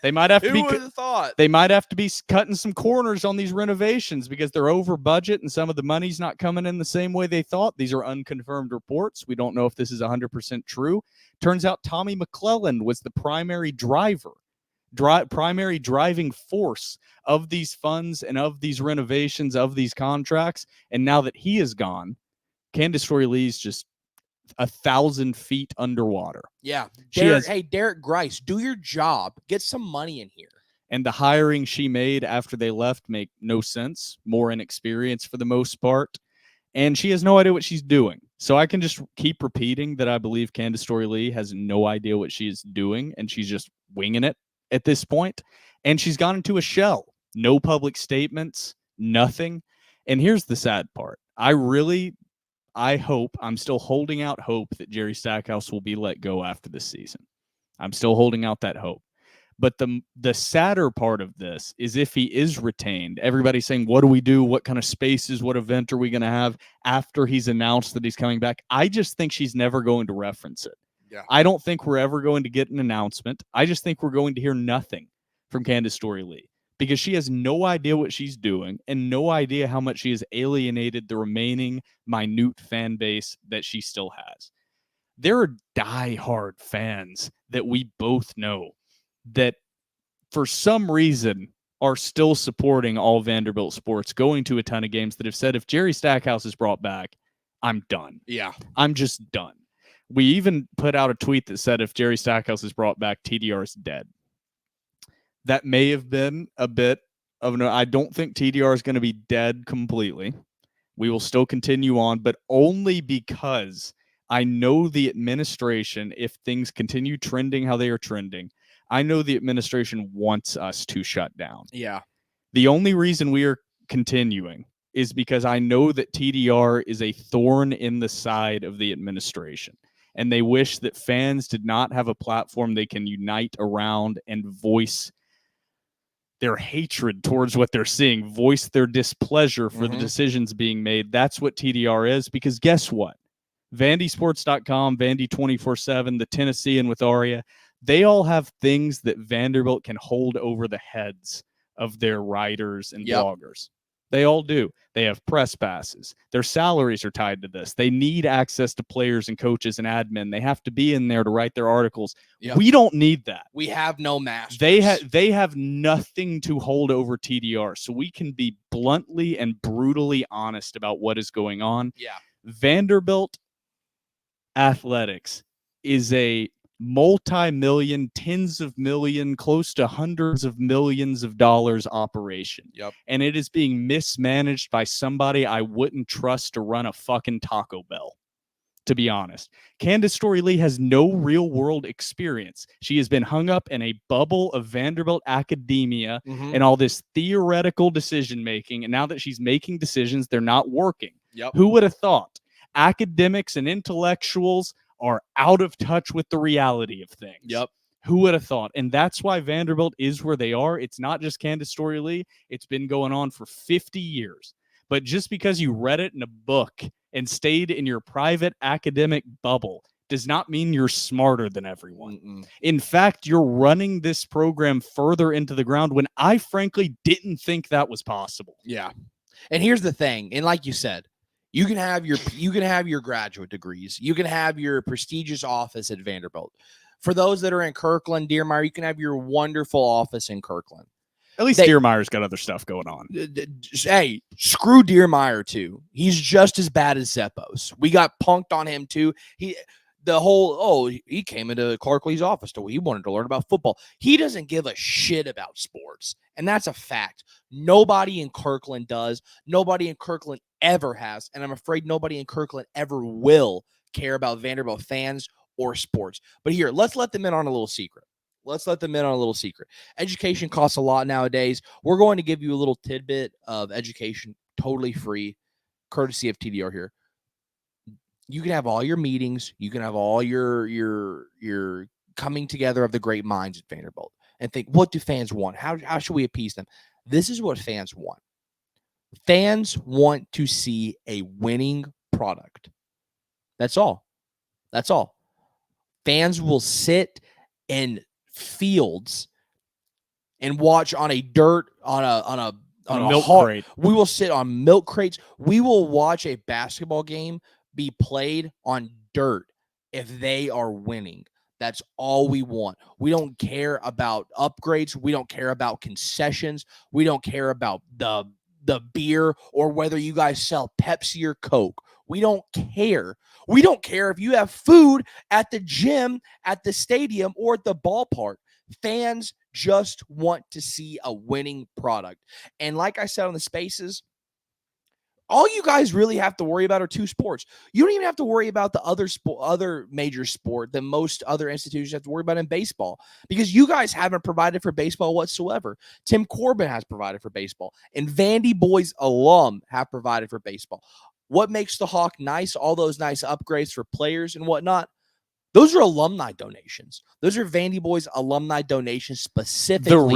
They might have to Who would have thought? They might have to be cutting some corners on these renovations because they're over budget and some of the money's not coming in the same way they thought. These are unconfirmed reports. We don't know if this is 100% true. Turns out Tommy McClelland was the primary primary driving force of these funds and of these renovations, of these contracts. And now that he is gone, Candice Storey Lee's just 1,000 feet underwater. Yeah. Derek Grice, do your job. Get some money in here. And the hiring she made after they left make no sense. More inexperience for the most part. And she has no idea what she's doing. So I can just keep repeating that I believe Candice Storey Lee has no idea what she is doing. And she's just winging it at this point. And she's gone into a shell. No public statements. Nothing. And here's the sad part. I'm still holding out hope that Jerry Stackhouse will be let go after this season. I'm still holding out that hope. But the sadder part of this is if he is retained, everybody's saying, what do we do? What kind of spaces, what event are we going to have after he's announced that he's coming back? I just think she's never going to reference it. Yeah. I don't think we're ever going to get an announcement. I just think we're going to hear nothing from Candice Storey Lee. Because she has no idea what she's doing and no idea how much she has alienated the remaining minute fan base that she still has. There are diehard fans that we both know that for some reason are still supporting all Vanderbilt sports, going to a ton of games, that have said, if Jerry Stackhouse is brought back, I'm done. Yeah. I'm just done. We even put out a tweet that said, if Jerry Stackhouse is brought back, TDR is dead. That may have been a bit of I don't think TDR is going to be dead completely. We will still continue on, but only because I know the administration, if things continue trending how they are trending, I know the administration wants us to shut down. Yeah. The only reason we are continuing is because I know that TDR is a thorn in the side of the administration. And they wish that fans did not have a platform they can unite around and voice their hatred towards what they're seeing, voice their displeasure for the decisions being made. That's what TDR is, because guess what? VandySports.com, Vandy 24/7, the Tennessean with Aria, they all have things that Vanderbilt can hold over the heads of their writers and bloggers. They all do. They have press passes. Their salaries are tied to this. They need access to players and coaches and admin. They have to be in there to write their articles. Yep. We don't need that. We have no masters. They have nothing to hold over TDR, so we can be bluntly and brutally honest about what is going on. Yeah. Vanderbilt athletics is a multi-million, tens of million, close to hundreds of millions of dollars operation. Yep. And it is being mismanaged by somebody I wouldn't trust to run a fucking Taco Bell, to be honest. Candice Storey Lee has no real world experience. She has been hung up in a bubble of Vanderbilt academia and all this theoretical decision making. And now that she's making decisions, they're not working. Yep. Who would have thought? Academics and intellectuals are out of touch with the reality of things. Yep. Who would have thought? And that's why Vanderbilt is where they are. It's not just Candice Storey Lee. It's been going on for 50 years. But just because you read it in a book and stayed in your private academic bubble does not mean you're smarter than everyone. In fact, you're running this program further into the ground when I frankly didn't think that was possible. Yeah. And here's the thing. And like you said, you can have your graduate degrees. You can have your prestigious office at Vanderbilt. For those that are in Kirkland, Deermeyer, you can have your wonderful office in Kirkland. At least Deermeyer's got other stuff going on. Hey, screw Deermeyer too. He's just as bad as Zeppos. We got punked on him too. He came into Clark Lee's office. He wanted to learn about football. He doesn't give a shit about sports. And that's a fact. Nobody in Kirkland does. Nobody in Kirkland ever has. And I'm afraid nobody in Kirkland ever will care about Vanderbilt fans or sports. But here, let's let them in on a little secret. Education costs a lot nowadays. We're going to give you a little tidbit of education, totally free, courtesy of TDR here. You can have all your meetings. You can have all your coming together of the great minds at Vanderbilt and think, what do fans want? How should we appease them? This is what fans want. Fans want to see a winning product. That's all. Fans will sit in fields and watch on a dirt on a milk crate. We will sit on milk crates. We will watch a basketball game be played on dirt if they are winning. That's all we want. We don't care about upgrades. We don't care about concessions. We don't care about the beer or whether you guys sell Pepsi or Coke. We don't care. We don't care if you have food at the gym, at the stadium, or at the ballpark. Fans just want to see a winning product. And like I said on the Spaces, all you guys really have to worry about are two sports. You don't even have to worry about the other major sport that most other institutions have to worry about in baseball, because you guys haven't provided for baseball whatsoever. Tim Corbin has provided for baseball, and Vandy Boys alum have provided for baseball. What makes the Hawk nice? All those nice upgrades for players and whatnot. Those are alumni donations. Those are Vandy Boys alumni donations specifically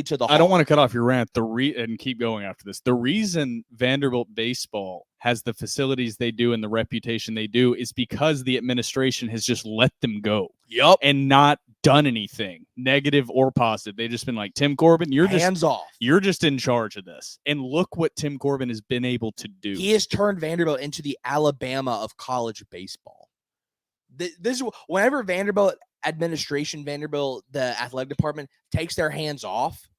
to the Hawk. I don't want to cut off your rant and keep going after this. The reason Vanderbilt baseball has the facilities they do and the reputation they do is because the administration has just let them go. Yep. And not done anything, negative or positive. They've just been like, Tim Corbin, you're hands off. You're just in charge of this. And look what Tim Corbin has been able to do. He has turned Vanderbilt into the Alabama of college baseball. This is whenever Vanderbilt administration, the athletic department takes their hands off,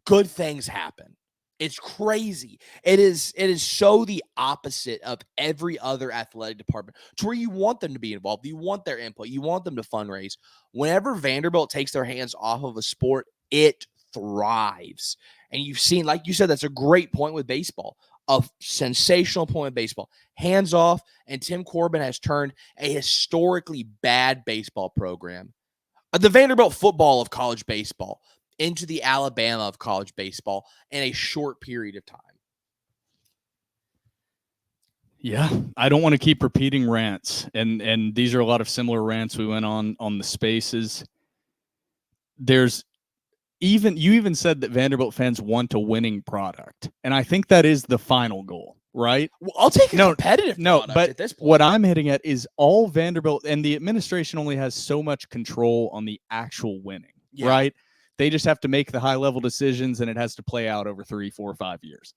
good things happen. It's crazy. It is so the opposite of every other athletic department, to where you want them to be involved. You want their input. You want them to fundraise. Whenever Vanderbilt takes their hands off of a sport, it thrives. And you've seen, like you said, that's a great point with baseball. a sensational point of baseball. Hands off, and Tim Corbin has turned a historically bad baseball program, the Vanderbilt football of college baseball, into the Alabama of college baseball in a short period of time. Yeah, I don't want to keep repeating rants, and these are a lot of similar rants we went on the spaces. You even said that Vanderbilt fans want a winning product, and I think that is the final goal, right? Well, I'll take a competitive product but at this point. What I'm hitting at is all Vanderbilt, and the administration only has so much control on the actual winning, right? They just have to make the high-level decisions, and it has to play out over 3, 4, 5 years.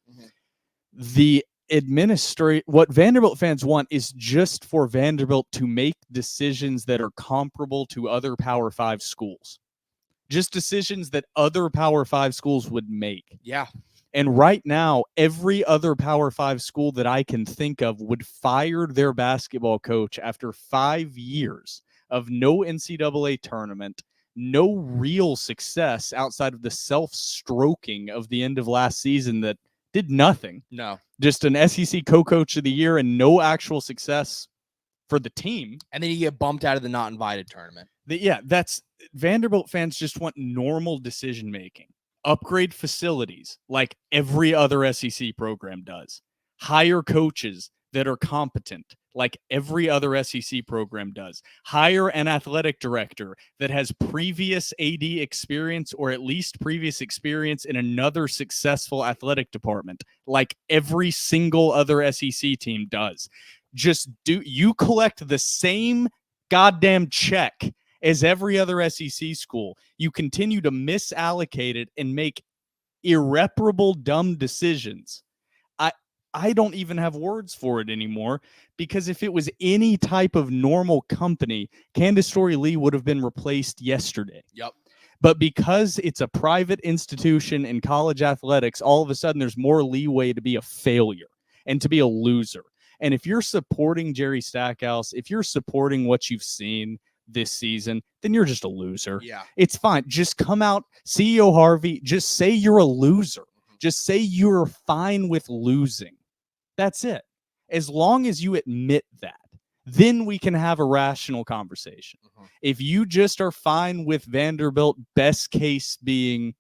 What Vanderbilt fans want is just for Vanderbilt to make decisions that are comparable to other Power 5 schools. Just decisions that other Power 5 schools would make. Yeah. And right now, every other Power 5 school that I can think of would fire their basketball coach after 5 years of no NCAA tournament, no real success outside of the self-stroking of the end of last season that did nothing. No. Just an SEC co-coach of the year and no actual success for the team. And then you get bumped out of the not invited tournament. That's Vanderbilt fans just want normal decision making. Upgrade facilities like every other SEC program does. Hire coaches that are competent like every other SEC program does. Hire an athletic director that has previous AD experience or at least previous experience in another successful athletic department like every single other SEC team does. You collect the same goddamn check as every other SEC school. You continue to misallocate it and make irreparable dumb decisions. I don't even have words for it anymore, because if it was any type of normal company, Candice Storey Lee would have been replaced yesterday. Yep. But because it's a private institution in college athletics, all of a sudden there's more leeway to be a failure and to be a loser. And if you're supporting Jerry Stackhouse, if you're supporting what you've seen this season, then you're just a loser. Yeah. It's fine. Just come out, CEO Harvey, just say you're a loser. Just say you're fine with losing. That's it. As long as you admit that, then we can have a rational conversation. If you just are fine with Vanderbilt, best case being,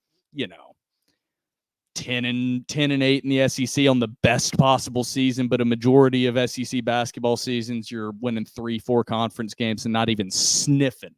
10 and 8 in the SEC on the best possible season, but a majority of SEC basketball seasons, you're winning 3-4 conference games and not even sniffing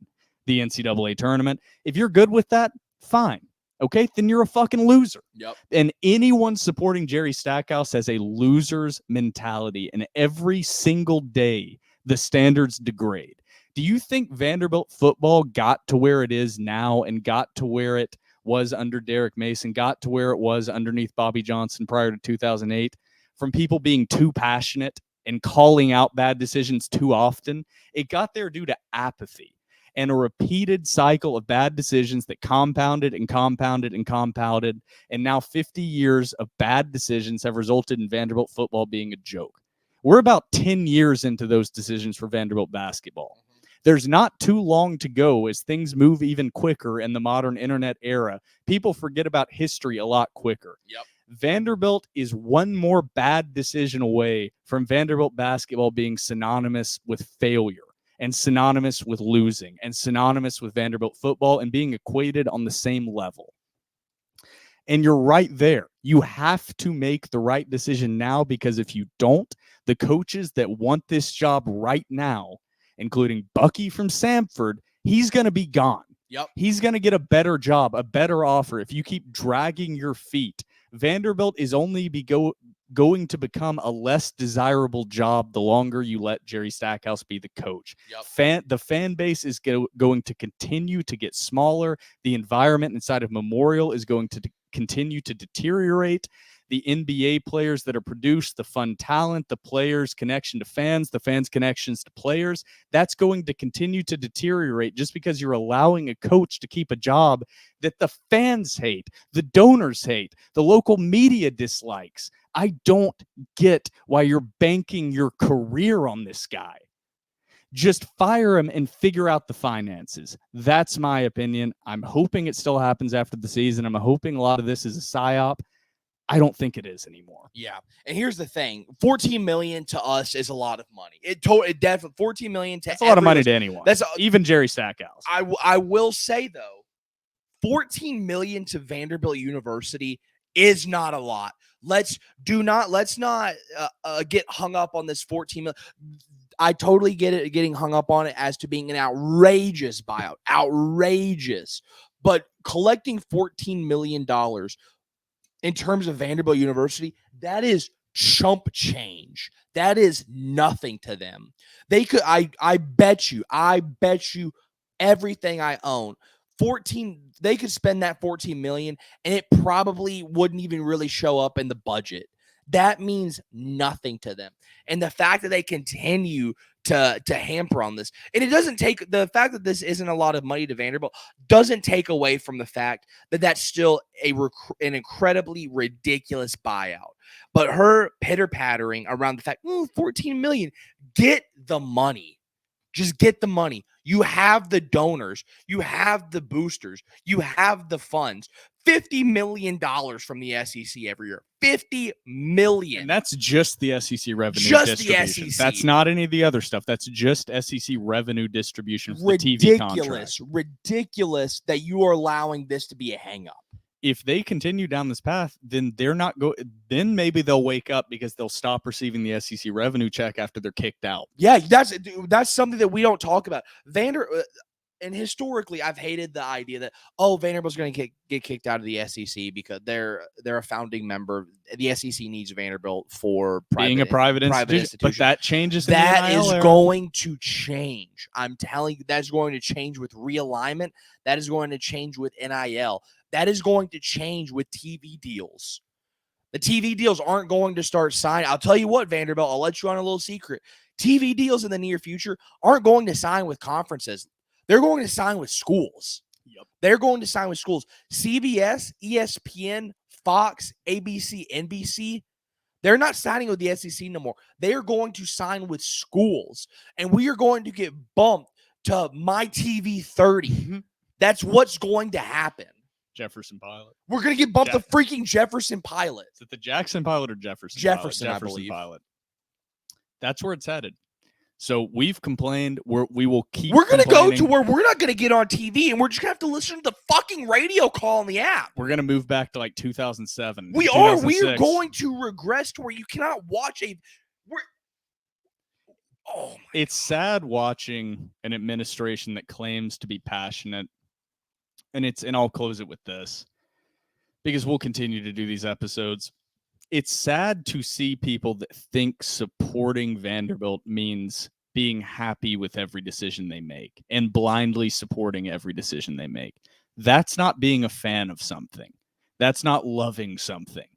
the NCAA tournament. If you're good with that, fine. Okay, then you're a fucking loser. Yep. And anyone supporting Jerry Stackhouse has a loser's mentality, and every single day the standards degrade. Do you think Vanderbilt football got to where it is now and got to where it was under Derek Mason, got to where it was underneath Bobby Johnson prior to 2008, from people being too passionate and calling out bad decisions too often? It got there due to apathy and a repeated cycle of bad decisions that compounded and compounded and compounded. And now 50 years of bad decisions have resulted in Vanderbilt football being a joke. We're about 10 years into those decisions for Vanderbilt basketball. There's not too long to go as things move even quicker in the modern internet era. People forget about history a lot quicker. Yep. Vanderbilt is one more bad decision away from Vanderbilt basketball being synonymous with failure, and synonymous with losing, and synonymous with Vanderbilt football, and being equated on the same level. And you're right there. You have to make the right decision now, because if you don't, the coaches that want this job right now, including Bucky from Samford, he's going to be gone. Yep. He's going to get a better job, a better offer. If you keep dragging your feet, Vanderbilt is only going to become a less desirable job the longer you let Jerry Stackhouse be the coach. Yep. The fan base is going to continue to get smaller. The environment inside of Memorial is going to continue to deteriorate. The NBA players that are produced, the fun talent, the players' connection to fans, the fans' connections to players, that's going to continue to deteriorate just because you're allowing a coach to keep a job that the fans hate, the donors hate, the local media dislikes. I don't get why you're banking your career on this guy. Just fire him and figure out the finances. That's my opinion. I'm hoping it still happens after the season. I'm hoping a lot of this is a psyop. I don't think it is anymore. Yeah. And here's the thing. $14 million to us is a lot of money. It definitely $14 million to That's a lot of money to anyone. That's even Jerry Stackhouse. I will say though, $14 million to Vanderbilt University is not a lot. Let's not get hung up on this $14 million. I totally get it, getting hung up on it as to being an outrageous buyout. Outrageous. But collecting $14 million in terms of Vanderbilt University, that is chump change. That is nothing to them. They could, I bet you everything I own. They could spend that $14 million and it probably wouldn't even really show up in the budget. That means nothing to them. And the fact that they continue to hamper on this, and it doesn't take the fact that this isn't a lot of money to Vanderbilt doesn't take away from the fact that that's still an incredibly ridiculous buyout. But her pitter-pattering around the fact, $14 million, get the money. Just get the money. You have the donors. You have the boosters. You have the funds. $50 million from the SEC every year. $50 million. And that's just the SEC revenue just distribution. The SEC. That's not any of the other stuff. That's just SEC revenue distribution for the TV contract. Ridiculous that you are allowing this to be a hang-up. If they continue down this path, then they're not then maybe they'll wake up because they'll stop receiving the SEC revenue check after they're kicked out. Yeah, that's something that we don't talk about. And historically, I've hated the idea that Vanderbilt's going to get kicked out of the SEC because they're a founding member. The SEC needs Vanderbilt for being a private institution. But that changes. That is going to change. I'm telling you, that's going to change with realignment. That is going to change with NIL. That is going to change with TV deals. The TV deals aren't going to start signing. I'll tell you what, Vanderbilt, I'll let you on a little secret. TV deals in the near future aren't going to sign with conferences. They're going to sign with schools. Yep. They're going to sign with schools. CBS, ESPN, Fox, ABC, NBC, they're not signing with the SEC no more. They are going to sign with schools. And we are going to get bumped to My TV 30. That's what's going to happen. Jefferson Pilot. We're going to get bumped to freaking Jefferson Pilot. Is it the Jackson Pilot or Jefferson? Jefferson, Pilot? I believe. Pilot. That's where it's headed. So we've complained. We will keep. We're going to go to where we're not going to get on TV, and we're just going to have to listen to the fucking radio call on the app. We're going to move back to like 2007. We are. We are going to regress to where you cannot watch it's sad watching an administration that claims to be passionate. And I'll close it with this because we'll continue to do these episodes. It's sad to see people that think supporting Vanderbilt means being happy with every decision they make and blindly supporting every decision they make. That's not being a fan of something. That's not loving something.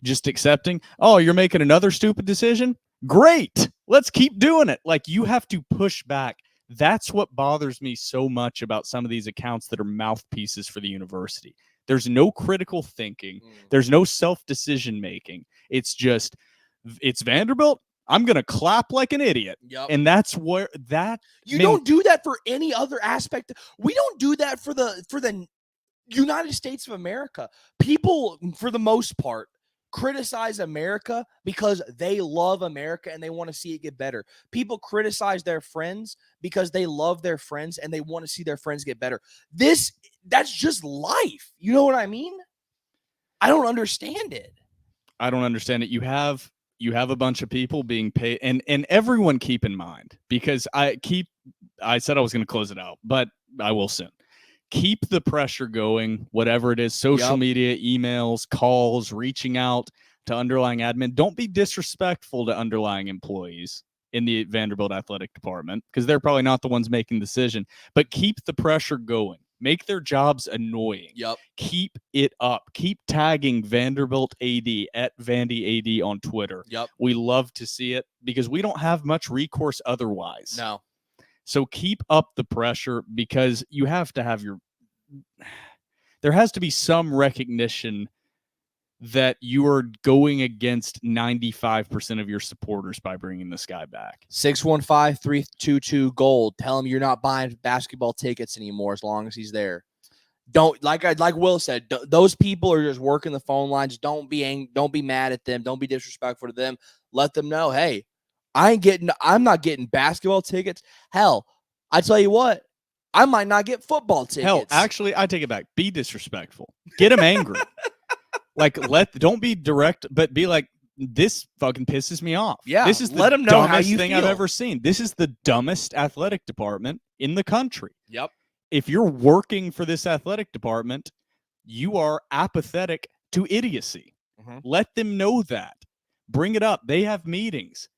Just accepting, you're making another stupid decision? Great. Let's keep doing it. Like, you have to push back. That's what bothers me so much about some of these accounts that are mouthpieces for the university. There's no critical thinking. There's no self-decision making. It's Vanderbilt. I'm going to clap like an idiot. Yep. And that's where don't do that for any other aspect. We don't do that for the United States of America. People, for the most part, criticize America because they love America and they want to see it get better. People criticize their friends because they love their friends and they want to see their friends get better. That's just life. You know what I mean? I don't understand it. I don't understand it. You have a bunch of people being paid, and everyone keep in mind, because I said I was going to close it out, but I will soon. Keep the pressure going, whatever it is, social media, emails, calls, reaching out to underlying admin. Don't be disrespectful to underlying employees in the Vanderbilt athletic department, because they're probably not the ones making the decision, but keep the pressure going. Make their jobs annoying. Yep. Keep it up. Keep tagging Vanderbilt AD at Vandy AD on Twitter. Yep. We love to see it because we don't have much recourse otherwise. No. So keep up the pressure, because you have to have there has to be some recognition that you are going against 95% of your supporters by bringing this guy back. 615-322-GOLD. Tell him you're not buying basketball tickets anymore as long as he's there. Don't like Will said. Those people are just working the phone lines. Don't be mad at them. Don't be disrespectful to them. Let them know, hey, I'm not getting basketball tickets. Hell, I tell you what, I might not get football tickets. Hell, actually, I take it back. Be disrespectful. Get them angry. Don't be direct, but be like, this fucking pisses me off. Yeah, this is the let them know how dumbest you thing feel. I've ever seen. This is the dumbest athletic department in the country. Yep. If you're working for this athletic department, you are apathetic to idiocy. Mm-hmm. Let them know that. Bring it up. They have meetings.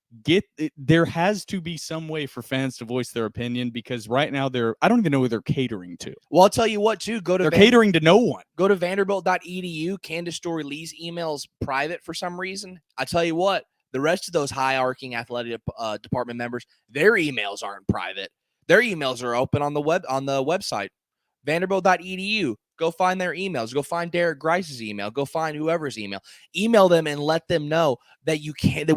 There has to be some way for fans to voice their opinion, because right now I don't even know who they're catering to. Well, I'll tell you what, too. They're catering to no one. Go to vanderbilt.edu. Candice Storey Lee's email is private for some reason. I tell you what, the rest of those high-arcing athletic department members, their emails aren't private. Their emails are open on the website, vanderbilt.edu. Go find their emails. Go find Derek Grice's email. Go find whoever's email. Email them and let them know that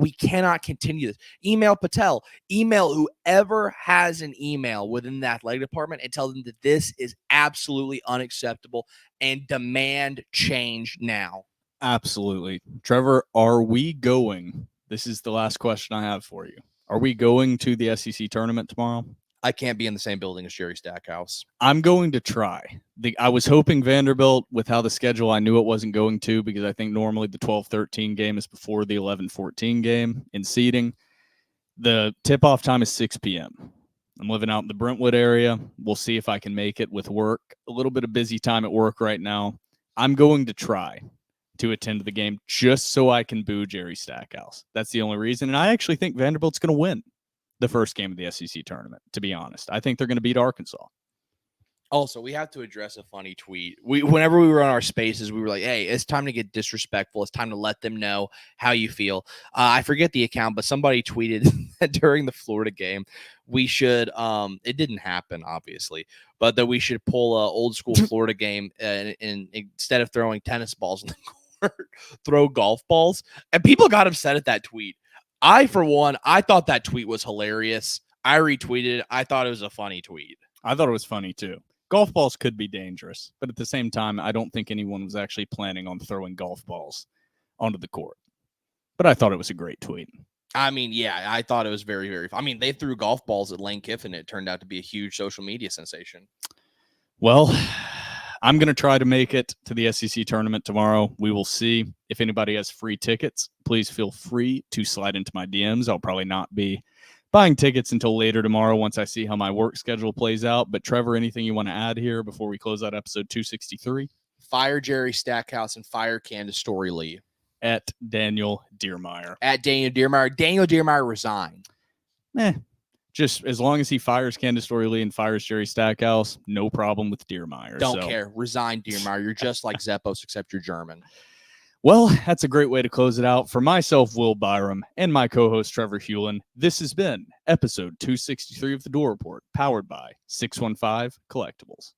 we cannot continue this. Email Patel. Email whoever has an email within the athletic department and tell them that this is absolutely unacceptable and demand change now. Absolutely. Trevor, are we going? This is the last question I have for you. Are we going to the SEC tournament tomorrow? I can't be in the same building as Jerry Stackhouse. I'm going to try. I was hoping Vanderbilt, with how the schedule, I knew it wasn't going to, because I think normally the 12-13 game is before the 11-14 game in seeding. The tip-off time is 6 p.m. I'm living out in the Brentwood area. We'll see if I can make it with work. A little bit of busy time at work right now. I'm going to try to attend the game just so I can boo Jerry Stackhouse. That's the only reason. And I actually think Vanderbilt's going to win the first game of the SEC tournament, to be honest. I think they're going to beat Arkansas. Also, we have to address a funny tweet. Whenever we were on our spaces, we were like, hey, it's time to get disrespectful. It's time to let them know how you feel. I forget the account, but somebody tweeted that during the Florida game, we should, it didn't happen, obviously, but that we should pull an old school Florida game and instead of throwing tennis balls in the court, throw golf balls. And people got upset at that tweet. For one, I thought that tweet was hilarious. I retweeted it. I thought it was a funny tweet. I thought it was funny, too. Golf balls could be dangerous, but at the same time, I don't think anyone was actually planning on throwing golf balls onto the court. But I thought it was a great tweet. I mean, yeah, I thought it was very, very fun. I mean, they threw golf balls at Lane Kiffin. It turned out to be a huge social media sensation. Well, I'm going to try to make it to the SEC tournament tomorrow. We will see. If anybody has free tickets, please feel free to slide into my DMs. I'll probably not be buying tickets until later tomorrow once I see how my work schedule plays out. But Trevor, anything you want to add here before we close out episode 263? Fire Jerry Stackhouse and fire Candice Storey Lee. At Daniel Diermeyer. At Daniel Diermeyer. Daniel Diermeyer resigned. Just as long as he fires Candice Storey Lee and fires Jerry Stackhouse, no problem with Diermeyer. Don't care. Resign, Diermeyer. You're just like Zeppos, except you're German. Well, that's a great way to close it out. For myself, Will Byrum, and my co-host, Trevor Hulan, this has been episode 263 of The Door Report, powered by 615 Collectibles.